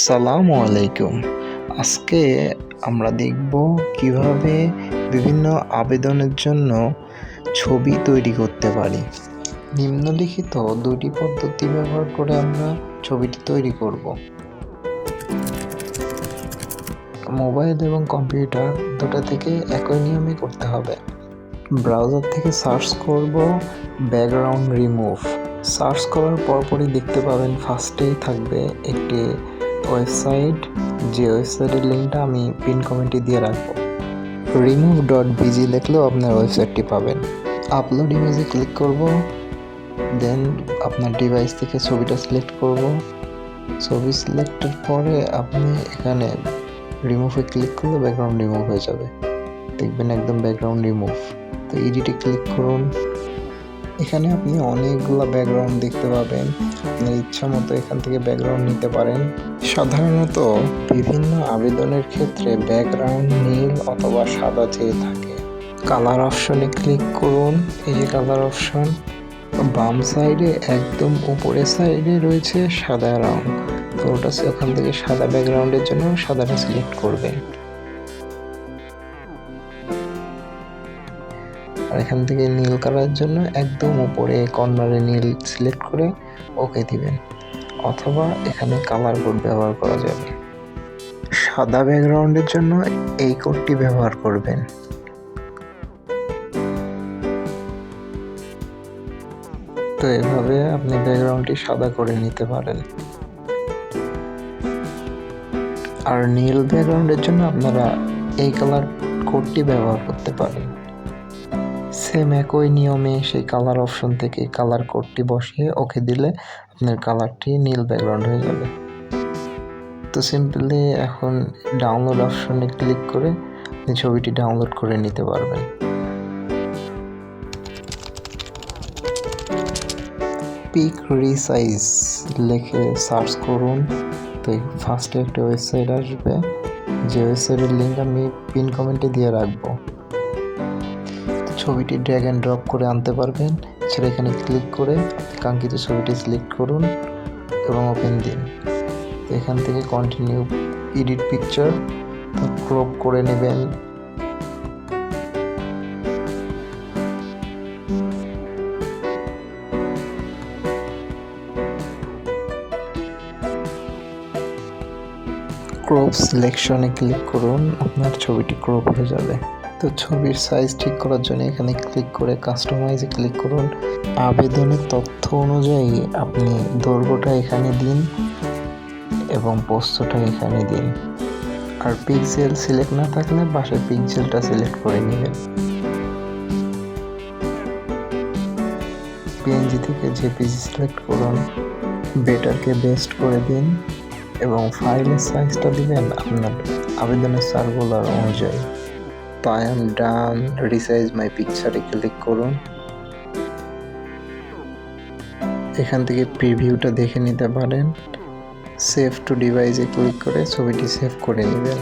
আসসালামু আলাইকুম। আজকে আমরা দেখব কিভাবে বিভিন্ন আবেদনের জন্য ছবি তৈরি করতে পারি। নিম্নলিখিত দুটি পদ্ধতি ব্যবহার করে আমরা ছবিটি তৈরি করব। মোবাইল এবং কম্পিউটার দুটো থেকে একই নিয়মে করতে হবে। ব্রাউজার থেকে সার্চ করব ব্যাকগ্রাউন্ড রিমুভ। সার্চ করার পরপরই দেখতে পাবেন ফার্স্টেই থাকবে একটি ওয়েবসাইট, যে ওয়েবসাইটের লিঙ্কটা আমি পিন কমেন্টে দিয়ে রাখবো। remove.bg লিখলেও আপনার ওয়েবসাইটটি পাবেন। আপলোড ইমেজে ক্লিক করব, দেন আপনার ডিভাইস থেকে ছবিটা সিলেক্ট করব। ছবি সিলেক্টের পরে আপনি এখানে রিমুভে ক্লিক করলে ব্যাকগ্রাউন্ড রিমুভ হয়ে যাবে, দেখবেন একদম ব্যাকগ্রাউন্ড রিমুভ। তো এডিটে ক্লিক করুন। এখানে আপনি অনেকগুলো ব্যাকগ্রাউন্ড দেখতে পাবেন, আপনার ইচ্ছা মতো এখান থেকে ব্যাকগ্রাউন্ড নিতে পারেন। সাধারণত বিভিন্ন আবেদনের ক্ষেত্রে ব্যাকগ্রাউন্ড নীল অথবা সাদা চেয়ে থাকে। কালার অপশনে ক্লিক করুন। এই যে কালার অপশন, বাম সাইডে একদম উপরের সাইডে রয়েছে সাদা রং, তো ওটা ওখান থেকে সাদা ব্যাকগ্রাউন্ডের জন্য সাদাটা সিলেক্ট করবেন। আর এখান থেকে নীল কালারের জন্য একদম উপরে কর্নারে নীল সিলেক্ট করে ওকে দিবেন, অথবা এখানে কালার কোড ব্যবহার করা যাবে। সাদা ব্যাকগ্রাউন্ডের জন্য এই কোডটি ব্যবহার করবেন। তো এভাবে আপনি ব্যাকগ্রাউন্ডটি সাদা করে নিতে পারেন। আর নীল ব্যাকগ্রাউন্ডের জন্য আপনারা এই কালার কোডটি ব্যবহার করতে পারেন। সেম একই নিয়মে সেই কালার অপশন থেকে কালার কোডটি বসিয়ে ওকে দিলে আপনার কালারটি নীল ব্যাকগ্রাউন্ড হয়ে যাবে। তো সিম্পলি এখন ডাউনলোড অপশনে ক্লিক করে আপনি ছবিটি ডাউনলোড করে নিতে পারবেন। পিক রিসাইজ লিখে সার্চ করুন। তো ফার্স্টে একটা ওয়েবসাইট আসবে, যে ওয়েবসাইটের লিঙ্ক আমি পিন কমেন্টে দিয়ে রাখবো। ছবিটি ড্র্যাগ অ্যান্ড ড্রপ করে আনতে পারবেন। সেটা এখানে ক্লিক করে কাঙ্ক্ষিত ছবিটি সিলেক্ট করুন এবং ওপেন দিন। এখান থেকে কন্টিনিউ এডিট পিকচার, ক্রপ করে নেবেন। ক্রপ সিলেকশনে ক্লিক করুন, আপনার ছবিটি ক্রপ হয়ে যাবে। তো ছবির সাইজ ঠিক করার জন্য এখানে ক্লিক করে কাস্টমাইজে ক্লিক করুন। আবেদনের তথ্য অনুযায়ী আপনি দৈর্ঘ্যটা এখানে দিন এবং প্রস্থটা এখানে দিন। আর পিক্সেল সিলেক্ট না থাকলে পাশের পিক্সেলটা সিলেক্ট করে নেবেন। পিএনজি থেকে জেপিজি সিলেক্ট করুন, বেটারকে বেস্ট করে দিন এবং ফাইলের সাইজটা দিবেন আপনার আবেদনের সার্কুলার অনুযায়ী। তো I am done, resize my পিকচারে ক্লিক করুন। এখান থেকে প্রিভিউটা দেখে নিতে পারেন। সেভ টু ডিভাইসে ক্লিক করে ছবিটি সেভ করে নেবেন।